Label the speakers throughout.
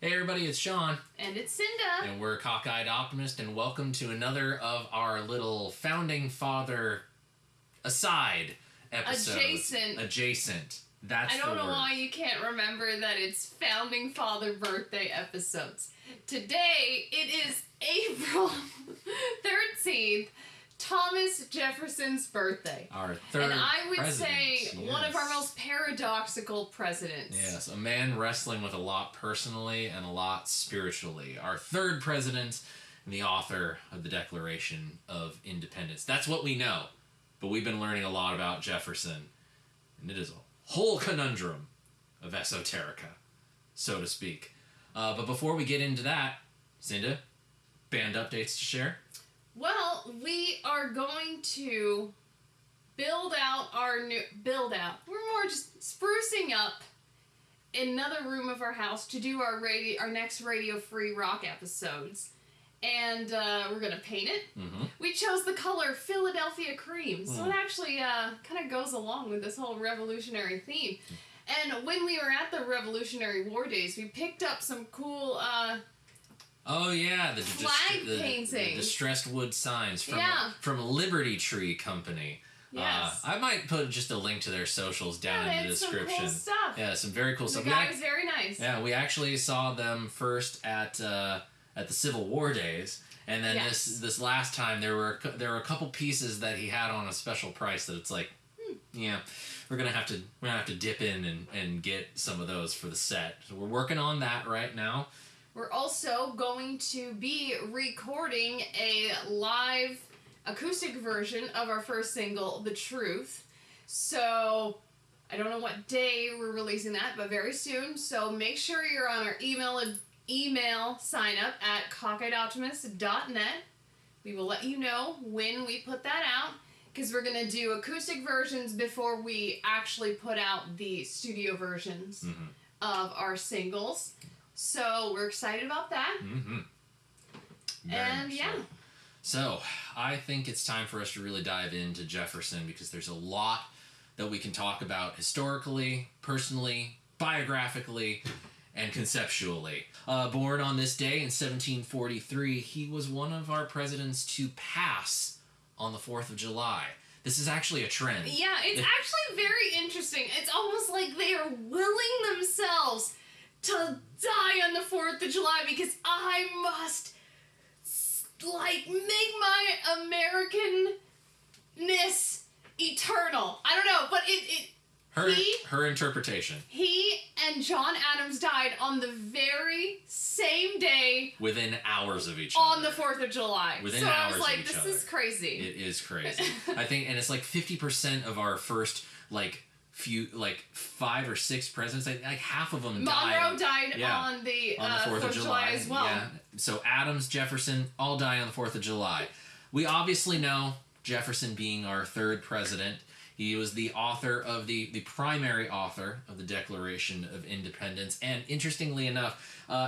Speaker 1: Hey everybody, it's Sean.
Speaker 2: And it's Cinda.
Speaker 1: And we're Cockeyed Optimist, and welcome to another of our little Founding Father aside episodes. Adjacent. That's
Speaker 2: I don't know why you can't remember that it's Founding Father birthday episodes. Today, it is April 13th, Thomas Jefferson's birthday.
Speaker 1: Our third
Speaker 2: And I would say
Speaker 1: yes.
Speaker 2: one of our most paradoxical presidents.
Speaker 1: Yes, a man wrestling with a lot personally and a lot spiritually. Our third president and the author of the Declaration of Independence. That's what we know. But we've been learning a lot about Jefferson. And it is a whole conundrum of esoterica, so to speak. But before we get into that, Cinda, band updates to share?
Speaker 2: Well, we are going to build out. We're more just sprucing up another room of our house to do our next Radio Free Rock episodes. And we're going to paint it.
Speaker 1: Mm-hmm.
Speaker 2: We chose the color Philadelphia Cream, so it actually kind of goes along with this whole revolutionary theme. And when we were at the Revolutionary War Days, we picked up some cool
Speaker 1: oh yeah, the
Speaker 2: painting,
Speaker 1: distressed wood signs from Liberty Tree Company.
Speaker 2: Yes.
Speaker 1: I might put just a link to their socials down in the description.
Speaker 2: Some cool stuff.
Speaker 1: Yeah, some very cool stuff.
Speaker 2: The guy was very nice.
Speaker 1: Yeah, we actually saw them first at the Civil War Days, and then this last time there were a couple pieces that he had on a special price that it's like, yeah, we're gonna have to dip in and get some of those for the set. So we're working on that right now.
Speaker 2: We're also going to be recording a live acoustic version of our first single, The Truth. So I don't know what day we're releasing that, but very soon. So make sure you're on our email sign up at cockeyeedoptimist.net. We will let you know when we put that out, because we're going to do acoustic versions before we actually put out the studio versions of our singles. So we're excited about that.
Speaker 1: Mm-hmm.
Speaker 2: And yeah.
Speaker 1: So I think it's time for us to really dive into Jefferson, because there's a lot that we can talk about historically, personally, biographically, and conceptually. Born on this day in 1743, he was one of our presidents to pass on the 4th of July. This is actually a trend.
Speaker 2: Yeah, it's actually very interesting. It's almost like they are willing themselves to die on the 4th of July because I must, make my Americanness eternal. I don't know, but
Speaker 1: her interpretation.
Speaker 2: He and John Adams died on the very same day.
Speaker 1: Within hours of each
Speaker 2: other. On
Speaker 1: other.
Speaker 2: the 4th of July.
Speaker 1: Within hours of each other.
Speaker 2: So I was like, this is crazy.
Speaker 1: It is crazy. I think, and it's like 50% of our first, 5 or 6 presidents, like half of them died.
Speaker 2: Monroe died on the 4th of July as well.
Speaker 1: Yeah. So Adams, Jefferson, all die on the 4th of July. We obviously know Jefferson being our third president. He was the author of the primary author of the Declaration of Independence, and interestingly enough,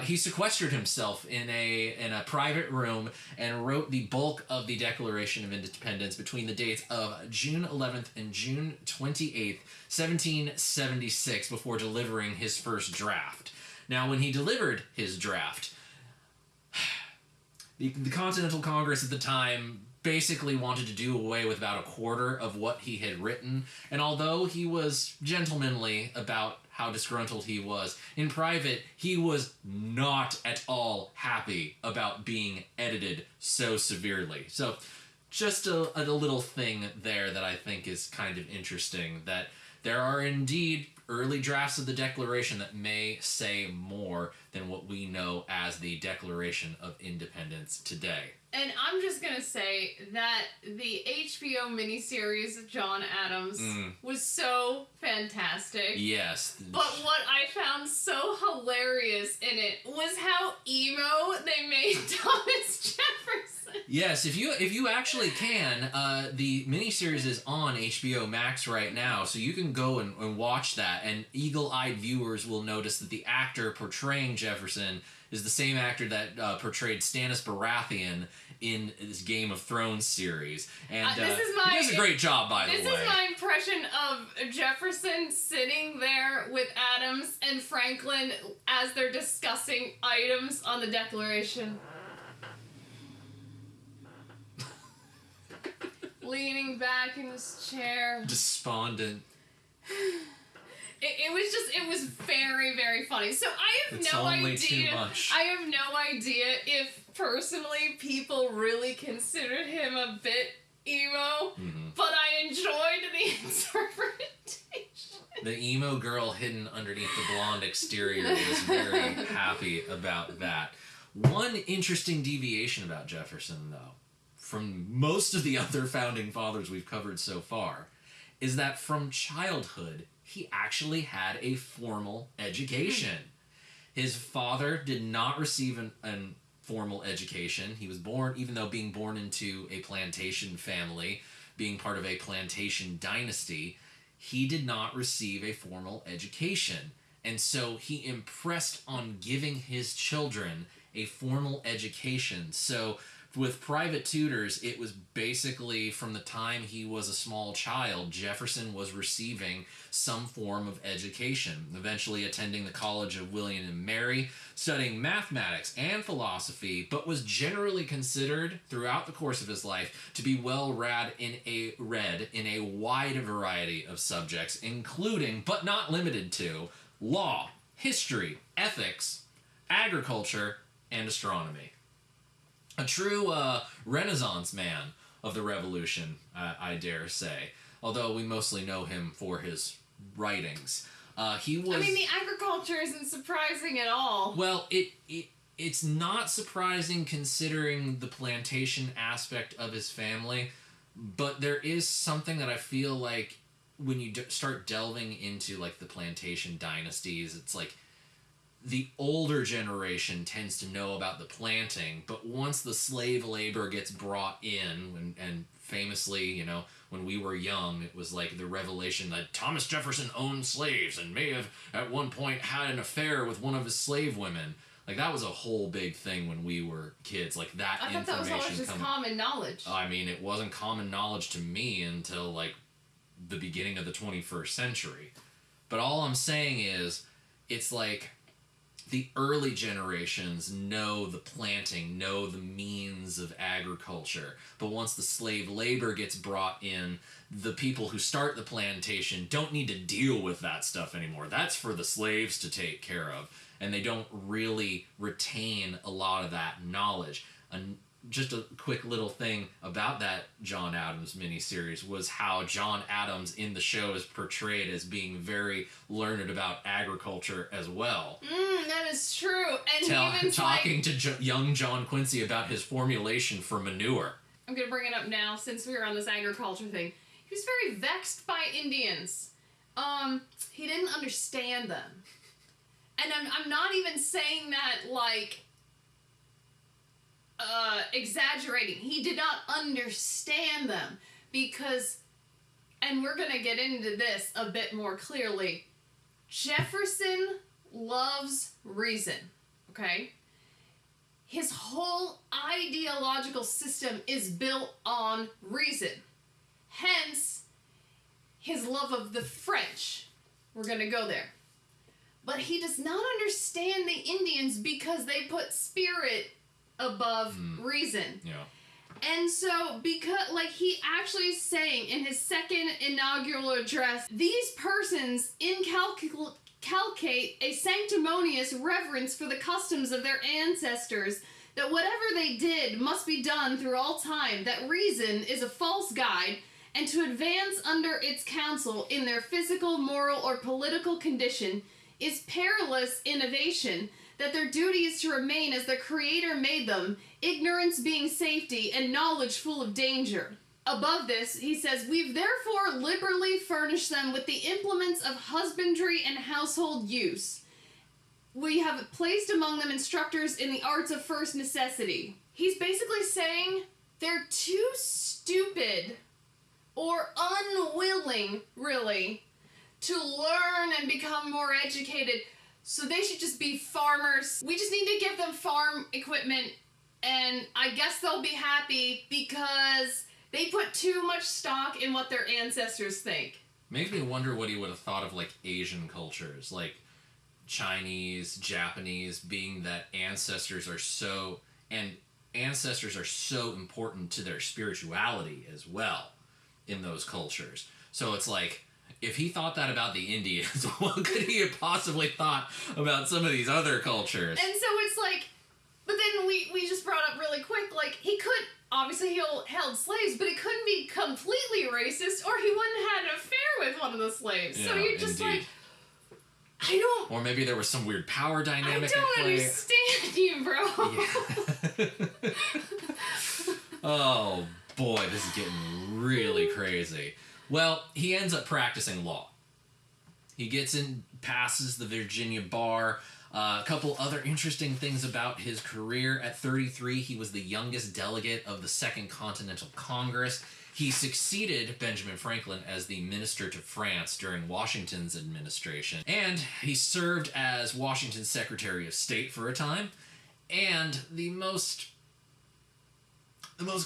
Speaker 1: he sequestered himself in a private room and wrote the bulk of the Declaration of Independence between the dates of June 11th and June 28th, 1776, before delivering his first draft. Now, when he delivered his draft, the Continental Congress at the time basically wanted to do away with about a quarter of what he had written, and although he was gentlemanly about how disgruntled he was, in private, he was not at all happy about being edited so severely. So, just a little thing there that I think is kind of interesting, that there are indeed early drafts of the Declaration that may say more than what we know as the Declaration of Independence today.
Speaker 2: And I'm just going to say that the HBO miniseries of John Adams was so fantastic.
Speaker 1: Yes.
Speaker 2: But what I found so hilarious in it was how emo they made Thomas Jefferson.
Speaker 1: Yes, if you actually can, the miniseries is on HBO Max right now, so you can go and watch that. And eagle-eyed viewers will notice that the actor portraying Jefferson is the same actor that portrayed Stannis Baratheon in this Game of Thrones series. And he does a great job, by the way.
Speaker 2: This is my impression of Jefferson sitting there with Adams and Franklin as they're discussing items on the Declaration. Leaning back in his chair.
Speaker 1: Despondent.
Speaker 2: It was very, very funny. So I have no idea.
Speaker 1: Too much.
Speaker 2: I have no idea if personally people really considered him a bit emo, but I enjoyed the interpretation.
Speaker 1: The emo girl hidden underneath the blonde exterior was very happy about that. One interesting deviation about Jefferson, though, from most of the other founding fathers we've covered so far, is that from childhood, he actually had a formal education. His father did not receive a formal education. He was born, even though being born into a plantation family, being part of a plantation dynasty, he did not receive a formal education. And so he impressed on giving his children a formal education. So with private tutors, it was basically from the time he was a small child, Jefferson was receiving some form of education, eventually attending the College of William and Mary, studying mathematics and philosophy, but was generally considered throughout the course of his life to be well read in a wide variety of subjects, including, but not limited to, law, history, ethics, agriculture, and astronomy. A true Renaissance man of the Revolution, I dare say. Although we mostly know him for his writings. He was... I
Speaker 2: mean, the agriculture isn't surprising at all.
Speaker 1: Well, it's not surprising considering the plantation aspect of his family. But there is something that I feel like when you start delving into like the plantation dynasties, it's like the older generation tends to know about the planting, but once the slave labor gets brought in, and famously, you know, when we were young, it was like the revelation that Thomas Jefferson owned slaves and may have at one point had an affair with one of his slave women. Like, that was a whole big thing when we were kids. Like, that information... I thought that was always
Speaker 2: just common knowledge.
Speaker 1: I mean, it wasn't common knowledge to me until, like, the beginning of the 21st century. But all I'm saying is, it's like... the early generations know the planting, know the means of agriculture. But once the slave labor gets brought in, the people who start the plantation don't need to deal with that stuff anymore. That's for the slaves to take care of. And they don't really retain a lot of that knowledge. And just a quick little thing about that John Adams miniseries was how John Adams in the show is portrayed as being very learned about agriculture as well.
Speaker 2: That is true. And
Speaker 1: talking to young John Quincy about his formulation for manure.
Speaker 2: I'm going to bring it up now since we were on this agriculture thing. He was very vexed by Indians. He didn't understand them. And I'm not even saying that like... exaggerating. He did not understand them because, and we're going to get into this a bit more clearly, Jefferson loves reason, okay? His whole ideological system is built on reason. Hence, his love of the French. We're going to go there. But he does not understand the Indians because they put spirit above reason. Yeah. And so, because, like, he actually is saying in his second inaugural address, these persons inculcate a sanctimonious reverence for the customs of their ancestors, that whatever they did must be done through all time, that reason is a false guide, and to advance under its counsel in their physical, moral, or political condition is perilous innovation, that their duty is to remain as the Creator made them, ignorance being safety, and knowledge full of danger. Above this, he says, we've therefore liberally furnished them with the implements of husbandry and household use. We have placed among them instructors in the arts of first necessity. He's basically saying they're too stupid or unwilling, really, to learn and become more educated. So they should just be farmers. We just need to give them farm equipment, and I guess they'll be happy because they put too much stock in what their ancestors think.
Speaker 1: Makes me wonder what he would have thought of, like, Asian cultures, like Chinese, Japanese, being that ancestors are so important to their spirituality as well in those cultures. So it's like, if he thought that about the Indians, what could he have possibly thought about some of these other cultures?
Speaker 2: And so it's like, but then we just brought up really quick, like, he could, obviously he held slaves, but he couldn't be completely racist or he wouldn't have had an affair with one of the slaves. Yeah, so you're just
Speaker 1: indeed.
Speaker 2: Like, I don't...
Speaker 1: Or maybe there was some weird power dynamic
Speaker 2: I don't understand you, bro.
Speaker 1: Yeah. Oh, boy, this is getting really crazy. Well, he ends up practicing law. He gets in, passes the Virginia bar. A couple other interesting things about his career. At 33, he was the youngest delegate of the Second Continental Congress. He succeeded Benjamin Franklin as the minister to France during Washington's administration. And he served as Washington's Secretary of State for a time. And the most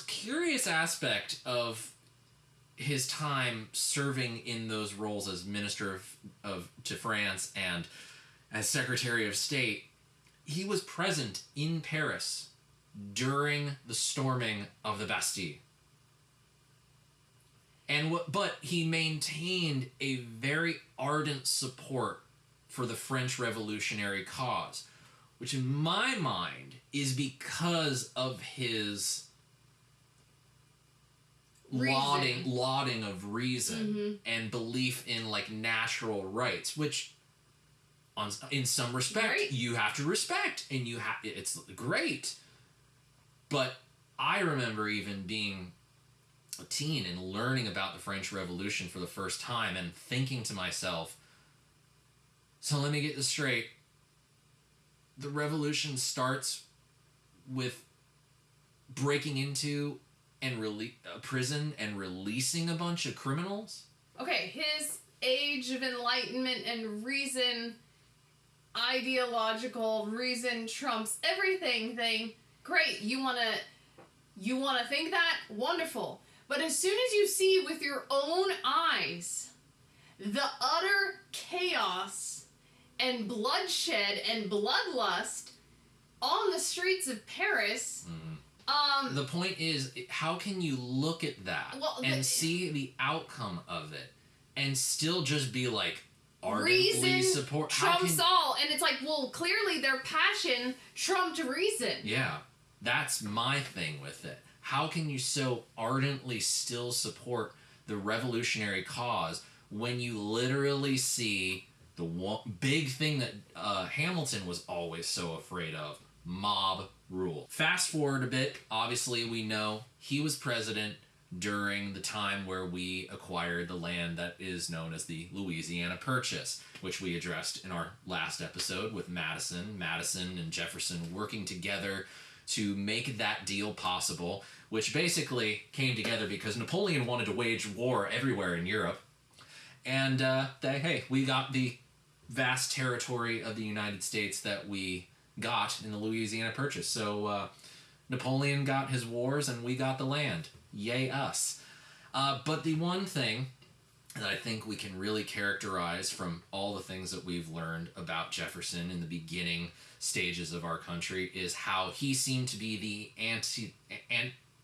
Speaker 1: curious aspect of his time serving in those roles as minister to France and as Secretary of State, he was present in Paris during the storming of the Bastille. But he maintained a very ardent support for the French Revolutionary cause, which in my mind is because of his lauding of reason and belief in, like, natural rights, which in some respect you have to respect, and it's great. But I remember even being a teen and learning about the French Revolution for the first time and thinking to myself, so let me get this straight. The revolution starts with breaking into a prison and releasing a bunch of criminals?
Speaker 2: Okay, his age of enlightenment and reason, ideological reason trumps everything thing. Great, you wanna think that? Wonderful. But as soon as you see with your own eyes the utter chaos and bloodshed and bloodlust on the streets of Paris...
Speaker 1: the point is, how can you look at that and see the outcome of it and still just be like, ardently support?
Speaker 2: Trumps all, and it's like, well, clearly their passion trumped reason.
Speaker 1: Yeah, that's my thing with it. How can you so ardently still support the revolutionary cause when you literally see the one big thing that Hamilton was always so afraid of? Mob rule. Fast forward a bit, obviously we know he was president during the time where we acquired the land that is known as the Louisiana Purchase, which we addressed in our last episode with Madison and Jefferson working together to make that deal possible, which basically came together because Napoleon wanted to wage war everywhere in Europe. And we got the vast territory of the United States that we got in the Louisiana Purchase. So Napoleon got his wars and we got the land. Yay us. But the one thing that I think we can really characterize from all the things that we've learned about Jefferson in the beginning stages of our country is how he seemed to be the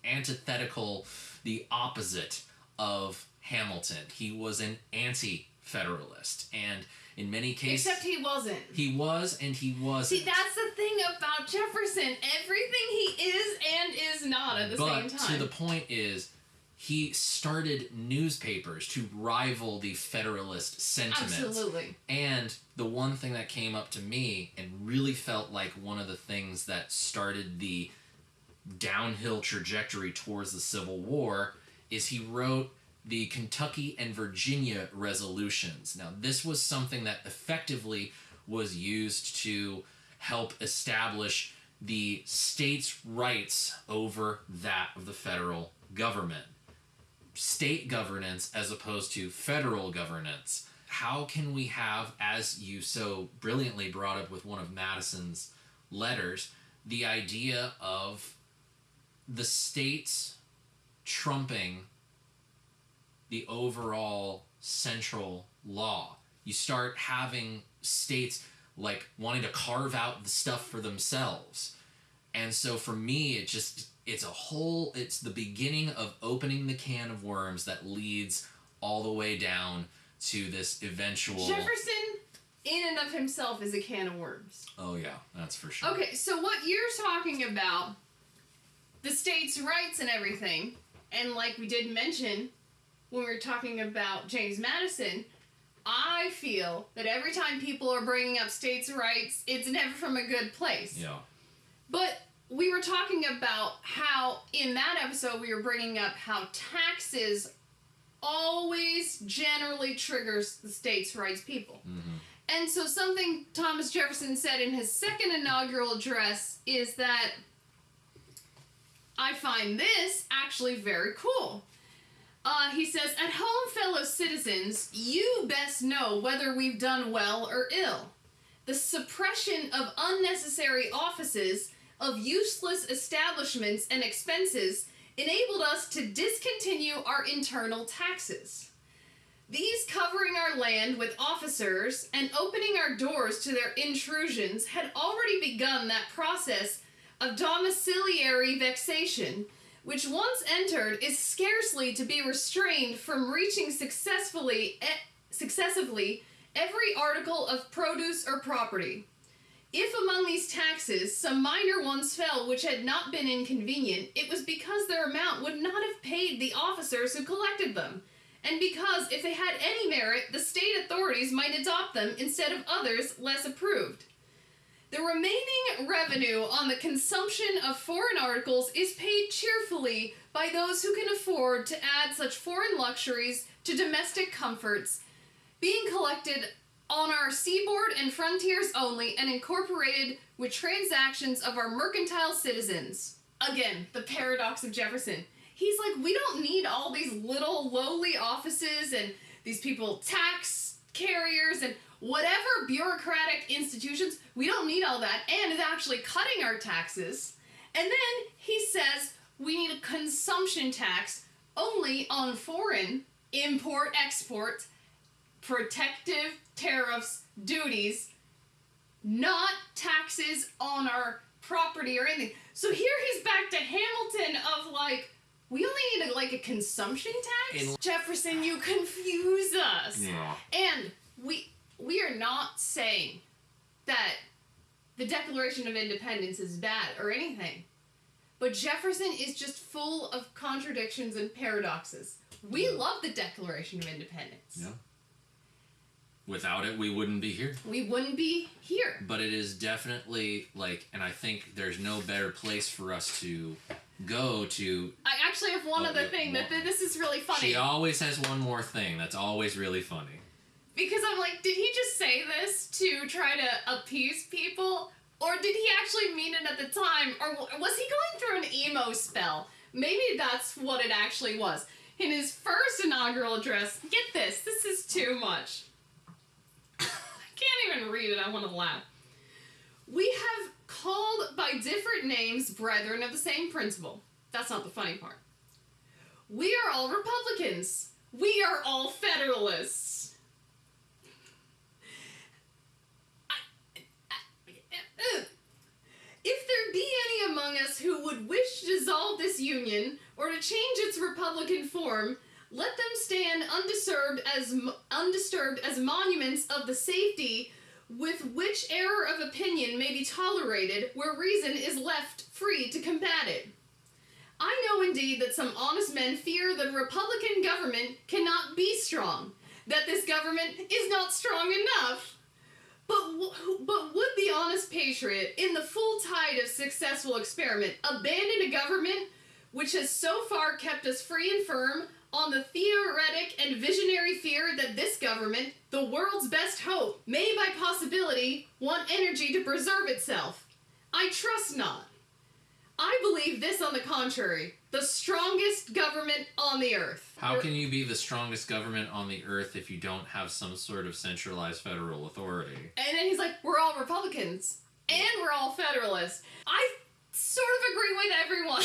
Speaker 1: antithetical, the opposite of Hamilton. He was an anti-federalist, and in many cases...
Speaker 2: Except he wasn't.
Speaker 1: He was, and he wasn't.
Speaker 2: See, that's the thing about Jefferson. Everything he is and is not at the same time.
Speaker 1: But to the point is, he started newspapers to rival the Federalist sentiments.
Speaker 2: Absolutely.
Speaker 1: And the one thing that came up to me and really felt like one of the things that started the downhill trajectory towards the Civil War is he wrote the Kentucky and Virginia resolutions. Now, this was something that effectively was used to help establish the states' rights over that of the federal government. State governance as opposed to federal governance. How can we have, as you so brilliantly brought up with one of Madison's letters, the idea of the states trumping the overall central law? You start having states like wanting to carve out the stuff for themselves. And so for me, it's the beginning of opening the can of worms that leads all the way down to this eventual...
Speaker 2: Jefferson, in and of himself, is a can of worms.
Speaker 1: Oh yeah, that's for sure.
Speaker 2: Okay, so what you're talking about, the states' rights and everything, and like we did mention when we were talking about James Madison, I feel that every time people are bringing up states' rights, it's never from a good place.
Speaker 1: Yeah.
Speaker 2: But we were talking about how, in that episode, we were bringing up how taxes always generally triggers the states' rights people.
Speaker 1: Mm-hmm.
Speaker 2: And so something Thomas Jefferson said in his second inaugural address is that I find this actually very cool. He says, "At home, fellow citizens, you best know whether we've done well or ill. The suppression of unnecessary offices, of useless establishments and expenses, enabled us to discontinue our internal taxes. These covering our land with officers and opening our doors to their intrusions had already begun that process of domiciliary vexation, which once entered is scarcely to be restrained from reaching successively every article of produce or property. If among these taxes some minor ones fell which had not been inconvenient, it was because their amount would not have paid the officers who collected them, and because if they had any merit, the state authorities might adopt them instead of others less approved. The remaining revenue on the consumption of foreign articles is paid cheerfully by those who can afford to add such foreign luxuries to domestic comforts, being collected on our seaboard and frontiers only, and incorporated with transactions of our mercantile citizens." Again, the paradox of Jefferson. He's like, we don't need all these little lowly offices and these people tax carriers and whatever bureaucratic institutions. We don't need all that, and is actually cutting our taxes. And then he says we need a consumption tax only on foreign import-export protective tariffs, duties, not taxes on our property or anything. So here he's back to Hamilton of like, we only need a consumption tax? Jefferson, you confuse us.
Speaker 1: Yeah.
Speaker 2: And we are not saying that the Declaration of Independence is bad or anything. But Jefferson is just full of contradictions and paradoxes. We love the Declaration of Independence.
Speaker 1: Yeah. Without it, we wouldn't be here.
Speaker 2: We wouldn't be here.
Speaker 1: But it is definitely and I think there's no better place for us to go to.
Speaker 2: I actually have one other thing that this is really funny.
Speaker 1: She always has one more thing that's always really funny.
Speaker 2: Because I'm like, did he just say this to try to appease people? Or did he actually mean it at the time? Or was he going through an emo spell? Maybe that's what it actually was. In his first inaugural address, get this is too much. Can't even read it, I want to laugh. "We have called by different names brethren of the same principle." That's not the funny part. "We are all Republicans. We are all Federalists." "If there be any among us who would wish to dissolve this union or to change its Republican form, let them stand undisturbed as monuments of the safety with which error of opinion may be tolerated where reason is left free to combat it. I know indeed that some honest men fear that a Republican government cannot be strong, that this government is not strong enough. But would the honest patriot, in the full tide of successful experiment, abandon a government which has so far kept us free and firm on the theoretic and visionary fear that this government, the world's best hope, may by possibility want energy to preserve itself? I trust not. I believe this on the contrary, the strongest government on the earth.
Speaker 1: How can you be the strongest government on the earth if you don't have some sort of centralized federal authority?
Speaker 2: And then he's like, we're all Republicans. And we're all Federalists. I sort of agree with everyone.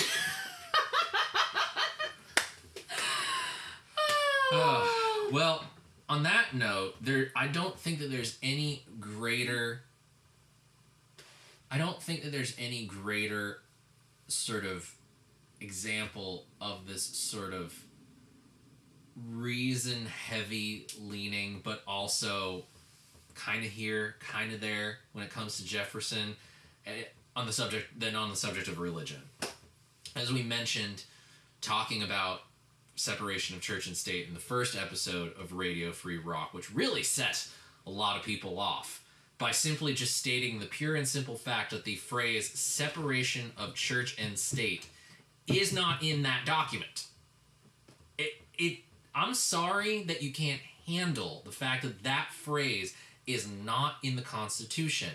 Speaker 1: Well, on that note, I don't think that there's any greater sort of example of this sort of reason heavy leaning, but also kind of here, kind of there when it comes to Jefferson on the subject of religion. As we mentioned, talking about separation of church and state in the first episode of Radio Free Rock, which really set a lot of people off by simply just stating the pure and simple fact that the phrase separation of church and state is not in that document. I'm sorry that you can't handle the fact that that phrase is not in the Constitution.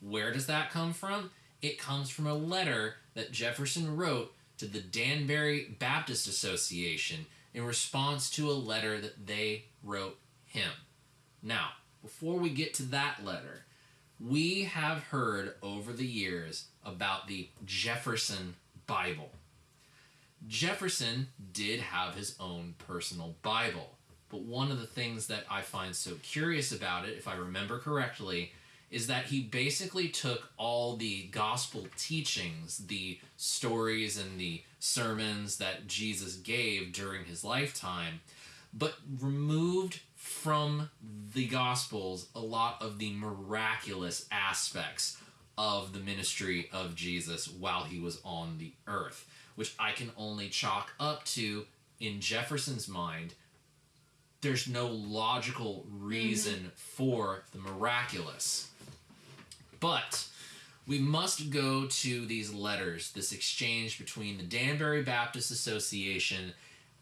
Speaker 1: Where does that come from? It comes from a letter that Jefferson wrote to the Danbury Baptist Association in response to a letter that they wrote him. Now, before we get to that letter, we have heard over the years about the Jefferson Bible. Jefferson did have his own personal Bible, but one of the things that I find so curious about it, if I remember correctly, is that he basically took all the gospel teachings, the stories and the sermons that Jesus gave during his lifetime, but removed from the Gospels a lot of the miraculous aspects of the ministry of Jesus while he was on the earth, which I can only chalk up to, in Jefferson's mind, there's no logical reason for the miraculous. But we must go to these letters, this exchange between the Danbury Baptist Association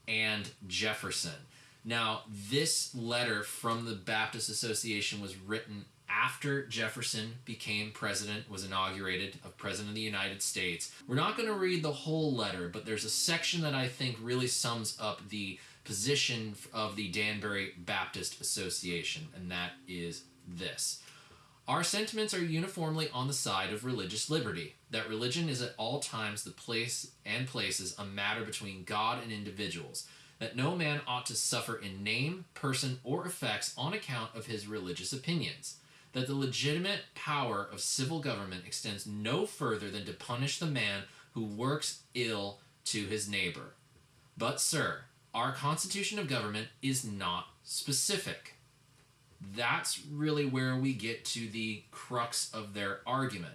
Speaker 1: and Jefferson. Now, this letter from the Baptist Association was written after Jefferson became president, was inaugurated as President of the United States. We're not going to read the whole letter, but there's a section that I think really sums up the position of the Danbury Baptist Association, and that is this. Our sentiments are uniformly on the side of religious liberty, that religion is at all times the place and places a matter between God and individuals, that no man ought to suffer in name, person, or effects on account of his religious opinions, that the legitimate power of civil government extends no further than to punish the man who works ill to his neighbor. But, sir, our constitution of government is not specific. That's really where we get to the crux of their argument.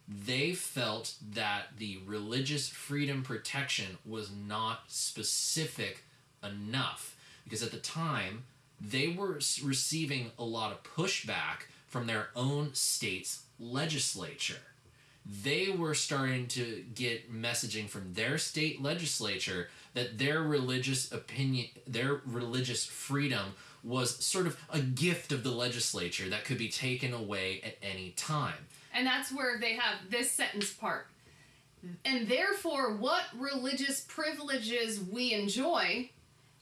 Speaker 1: They felt that the religious freedom protection was not specific enough, because at the time they were receiving a lot of pushback from their own state's legislature. They were starting to get messaging from their state legislature that their religious opinion, their religious freedom was sort of a gift of the legislature that could be taken away at any time.
Speaker 2: And that's where they have this sentence part. And therefore, what religious privileges we enjoy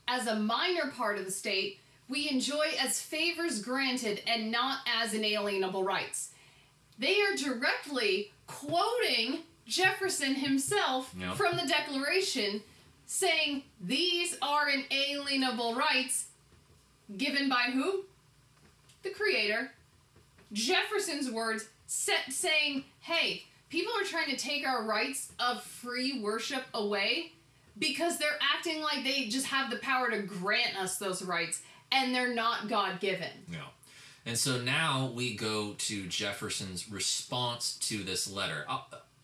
Speaker 2: as a minor part of the state, we enjoy as favors granted and not as inalienable rights. They are directly quoting Jefferson himself from the Declaration, saying these are inalienable rights given by who? The Creator. Jefferson's words saying, hey, people are trying to take our rights of free worship away because they're acting like they just have the power to grant us those rights, and they're not God-given.
Speaker 1: No. And so now we go to Jefferson's response to this letter.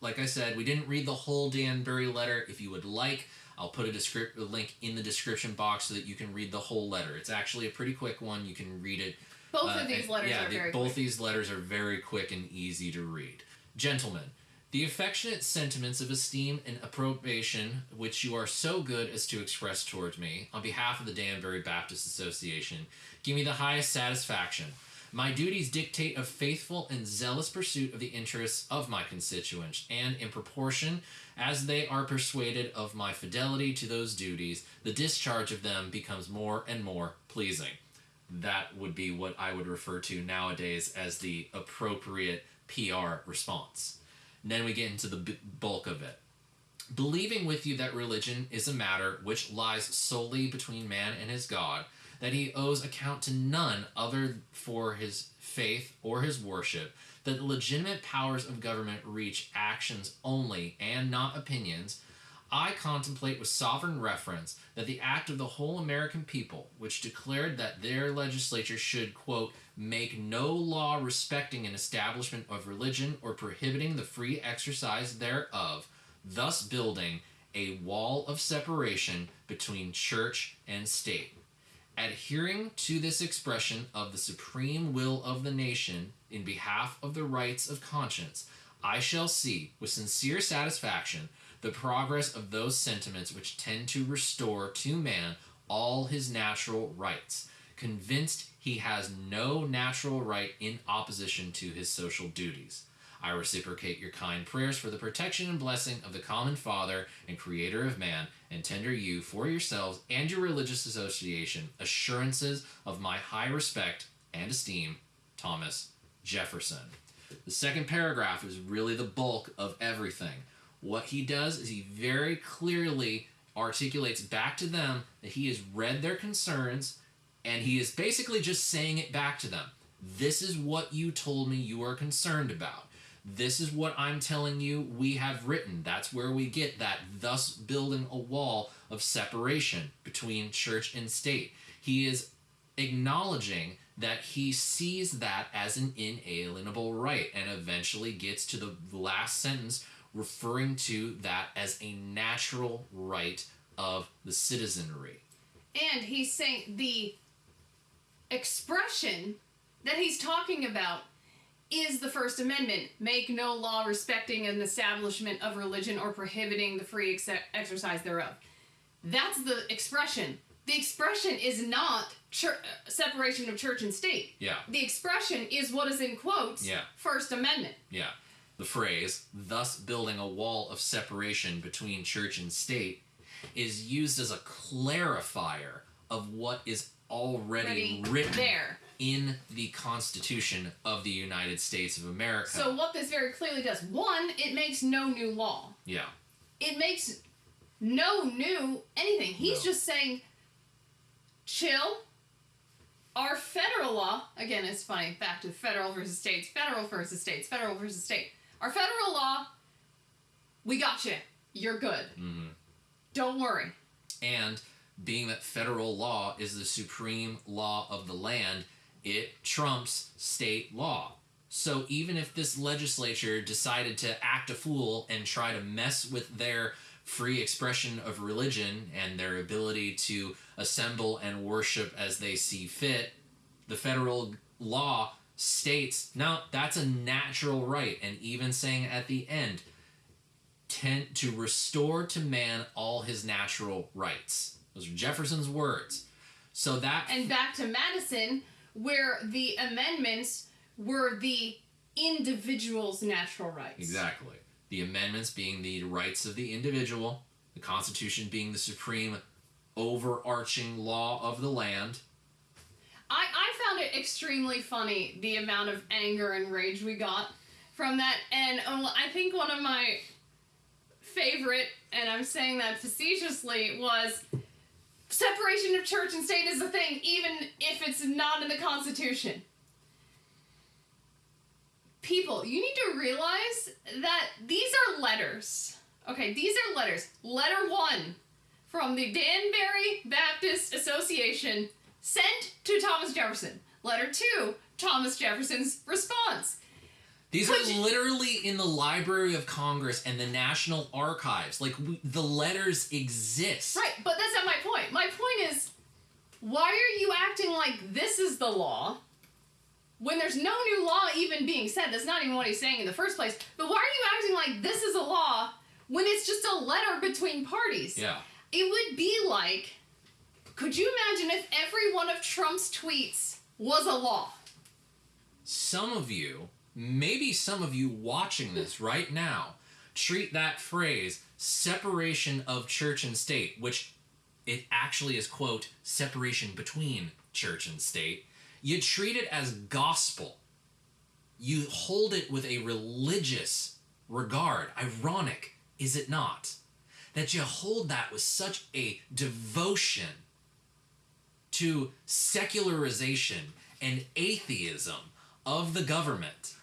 Speaker 1: Like I said, we didn't read the whole Danbury letter. If you would like, I'll put a link in the description box so that you can read the whole letter. It's actually a pretty quick one. You can read it.
Speaker 2: Both of these letters are very quick.
Speaker 1: Both these letters are very quick and easy to read. Gentlemen, the affectionate sentiments of esteem and approbation which you are so good as to express towards me, on behalf of the Danbury Baptist Association, give me the highest satisfaction. My duties dictate a faithful and zealous pursuit of the interests of my constituents, and in proportion as they are persuaded of my fidelity to those duties, the discharge of them becomes more and more pleasing. That would be what I would refer to nowadays as the appropriate PR response. And then we get into the bulk of it. Believing with you that religion is a matter which lies solely between man and his God, that he owes account to none other for his faith or his worship, that the legitimate powers of government reach actions only and not opinions, I contemplate with sovereign reverence that the act of the whole American people, which declared that their legislature should, quote, make no law respecting an establishment of religion or prohibiting the free exercise thereof, thus building a wall of separation between church and state. Adhering to this expression of the supreme will of the nation in behalf of the rights of conscience, I shall see, with sincere satisfaction, the progress of those sentiments which tend to restore to man all his natural rights, convinced he has no natural right in opposition to his social duties. I reciprocate your kind prayers for the protection and blessing of the common Father and Creator of man, and tender you, for yourselves and your religious association, assurances of my high respect and esteem, Thomas Jefferson. The second paragraph is really the bulk of everything. What he does is he very clearly articulates back to them that he has read their concerns, and he is basically just saying it back to them. This is what you told me you are concerned about. This is what I'm telling you we have written. That's where we get that, thus building a wall of separation between church and state. He is acknowledging that he sees that as an inalienable right, and eventually gets to the last sentence referring to that as a natural right of the citizenry.
Speaker 2: And he's saying the expression that he's talking about is the First Amendment. Make no law respecting an establishment of religion or prohibiting the free exercise thereof. That's the expression. The expression is not separation of church and state.
Speaker 1: Yeah.
Speaker 2: The expression is what is in quotes, First Amendment.
Speaker 1: Yeah. The phrase, thus building a wall of separation between church and state, is used as a clarifier of what is already written there in the Constitution of the United States of America.
Speaker 2: So what this very clearly does, one, it makes no new law.
Speaker 1: Yeah.
Speaker 2: It makes no new anything. He's just saying, chill. Our federal law, again, it's funny, back to federal versus states, federal versus states, federal versus state. Our federal law, we got you. You're good. Mm-hmm. Don't worry.
Speaker 1: And being that federal law is the supreme law of the land, it trumps state law. So even if this legislature decided to act a fool and try to mess with their free expression of religion and their ability to assemble and worship as they see fit, the federal law states, no, that's a natural right. And even saying at the end, tend to restore to man all his natural rights. Those are Jefferson's words. So that...
Speaker 2: And back to Madison, where the amendments were the individual's natural rights.
Speaker 1: Exactly. The amendments being the rights of the individual, the Constitution being the supreme overarching law of the land.
Speaker 2: I found it extremely funny, the amount of anger and rage we got from that. And I think one of my favorite, and I'm saying that facetiously, was separation of church and state is a thing, even if it's not in the Constitution. People, you need to realize that these are letters. Okay, these are letters. Letter 1 from the Danbury Baptist Association sent to Thomas Jefferson. Letter 2, Thomas Jefferson's response.
Speaker 1: These are literally in the Library of Congress and the National Archives. Like, the letters exist.
Speaker 2: Right, but that's not my point. My point is, why are you acting like this is the law when there's no new law even being said? That's not even what he's saying in the first place. But why are you acting like this is a law when it's just a letter between parties?
Speaker 1: Yeah.
Speaker 2: It would be like, could you imagine if every one of Trump's tweets was a law?
Speaker 1: some of you, maybe some of you watching this right now, treat that phrase, separation of church and state, which it actually is, quote, separation between church and state. You treat it as gospel. You hold it with a religious regard. Ironic, is it not? That you hold that with such a devotion to secularization and atheism of the government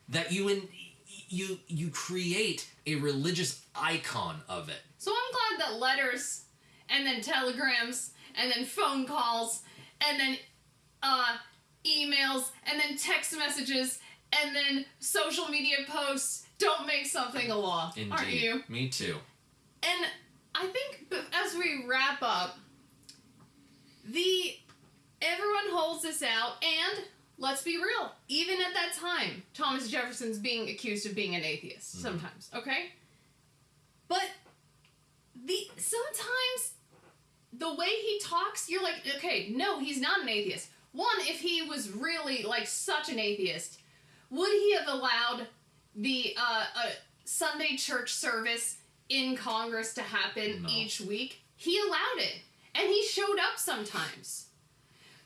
Speaker 1: that you create a religious icon of it.
Speaker 2: So I'm glad that letters and then telegrams and then phone calls and then emails and then text messages and then social media posts don't make something a law.
Speaker 1: Indeed.
Speaker 2: Aren't you?
Speaker 1: Me too.
Speaker 2: And I think as we wrap up, everyone holds this out, and let's be real, even at that time, Thomas Jefferson's being accused of being an atheist sometimes, okay? But sometimes the way he talks, you're like, okay, no, he's not an atheist. One, if he was really like such an atheist, would he have allowed the Sunday church service in Congress to happen each week? He allowed it, and he showed up sometimes.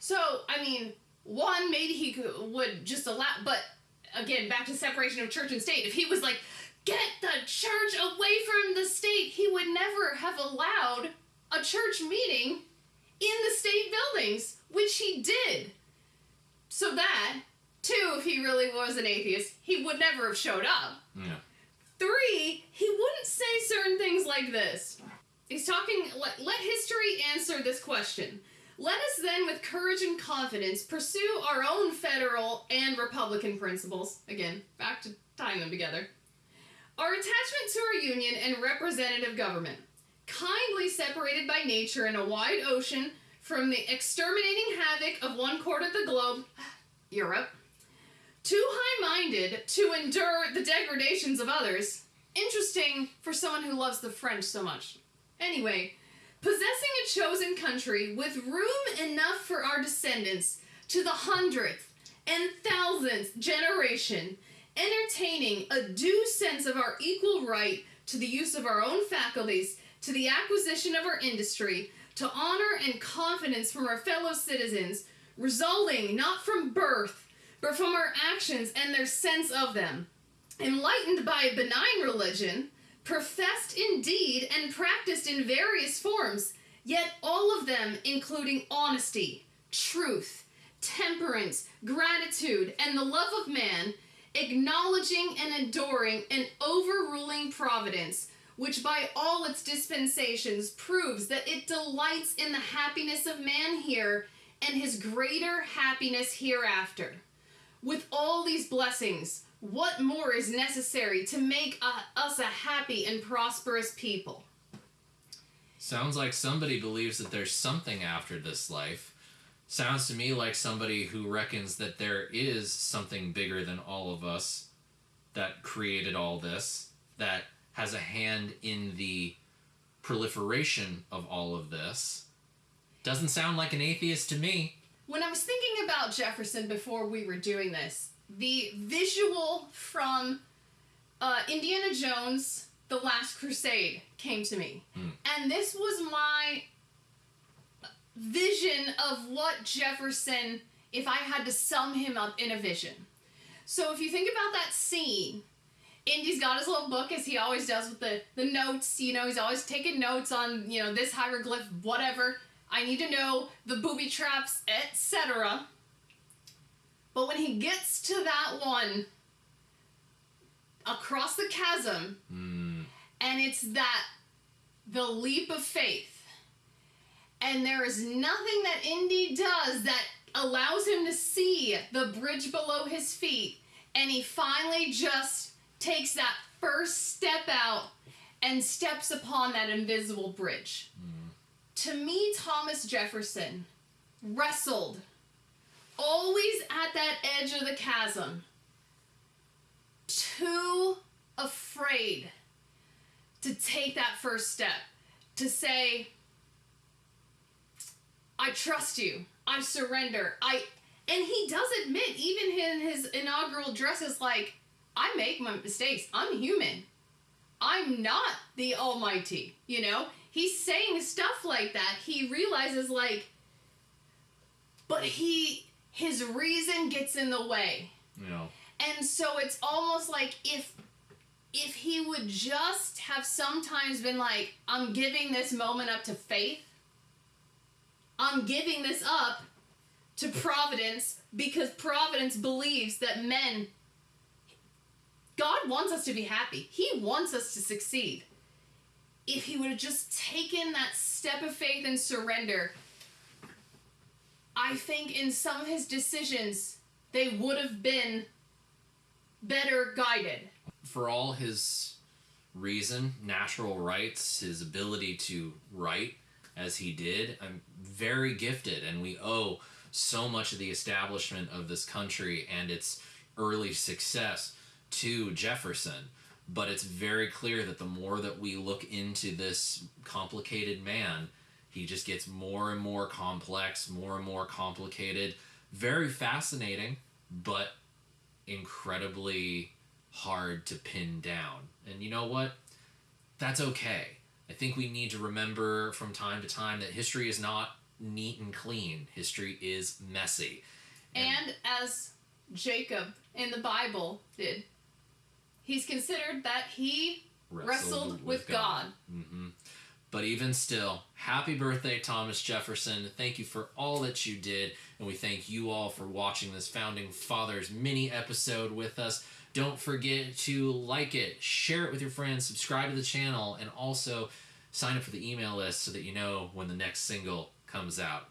Speaker 2: So, I mean, one, maybe he would just allow, but again, back to separation of church and state. If he was like, get the church away from the state, he would never have allowed a church meeting in the state buildings, which he did. So that, two, if he really was an atheist, he would never have showed up.
Speaker 1: Yeah.
Speaker 2: Three, he wouldn't say certain things like this. He's talking, let history answer this question. Let us then, with courage and confidence, pursue our own federal and republican principles. Again, back to tying them together. Our attachment to our union and representative government, kindly separated by nature in a wide ocean from the exterminating havoc of one quarter of the globe, Europe, too high-minded to endure the degradations of others. Interesting for someone who loves the French so much. Anyway, possessing a chosen country with room enough for our descendants to the 100th and 1000th generation, entertaining a due sense of our equal right to the use of our own faculties, to the acquisition of our industry, to honor and confidence from our fellow citizens, resulting not from birth, but from our actions and their sense of them. Enlightened by a benign religion, professed indeed and practiced in various forms, yet all of them including honesty, truth, temperance, gratitude, and the love of man, acknowledging and adoring an overruling providence, which by all its dispensations proves that it delights in the happiness of man here and his greater happiness hereafter. With all these blessings, what more is necessary to make us a happy and prosperous people?
Speaker 1: Sounds like somebody believes that there's something after this life. Sounds to me like somebody who reckons that there is something bigger than all of us that created all this, that has a hand in the proliferation of all of this. Doesn't sound like an atheist to me.
Speaker 2: When I was thinking about Jefferson before we were doing this, the visual from Indiana Jones, The Last Crusade, came to me. And this was my vision of what Jefferson, if I had to sum him up in a vision. So if you think about that scene, Indy's got his little book, as he always does with the notes. You know, he's always taking notes on, you know, this hieroglyph, whatever. I need to know the booby traps, etc. But when he gets to that one across the chasm, and it's the leap of faith, and there is nothing that Indy does that allows him to see the bridge below his feet, and he finally just takes that first step out and steps upon that invisible bridge. To me, Thomas Jefferson wrestled, always at that edge of the chasm, too afraid to take that first step, to say, I trust you, I surrender, And he does admit, even in his inaugural addresses, like, I make my mistakes. I'm human. I'm not the almighty, you know? He's saying stuff like that. He realizes, like, but his reason gets in the way.
Speaker 1: Yeah.
Speaker 2: And so it's almost like if he would just have sometimes been like, I'm giving this moment up to faith. I'm giving this up to Providence because Providence believes that God wants us to be happy. He wants us to succeed. If he would have just taken that step of faith and surrender, I think in some of his decisions, they would have been better guided.
Speaker 1: For all his reason, natural rights, his ability to write as he did, I'm very gifted, and we owe so much of the establishment of this country and its early success to Jefferson. But it's very clear that the more that we look into this complicated man, he just gets more and more complex, more and more complicated. Very fascinating, but incredibly hard to pin down. And you know what? That's okay. I think we need to remember from time to time that history is not neat and clean. History is messy.
Speaker 2: And as Jacob in the Bible did, he's considered that he wrestled with God.
Speaker 1: Mm-hmm. But even still, happy birthday, Thomas Jefferson. Thank you for all that you did, and we thank you all for watching this Founding Fathers mini episode with us. Don't forget to like it, share it with your friends, subscribe to the channel, and also sign up for the email list so that you know when the next single comes out.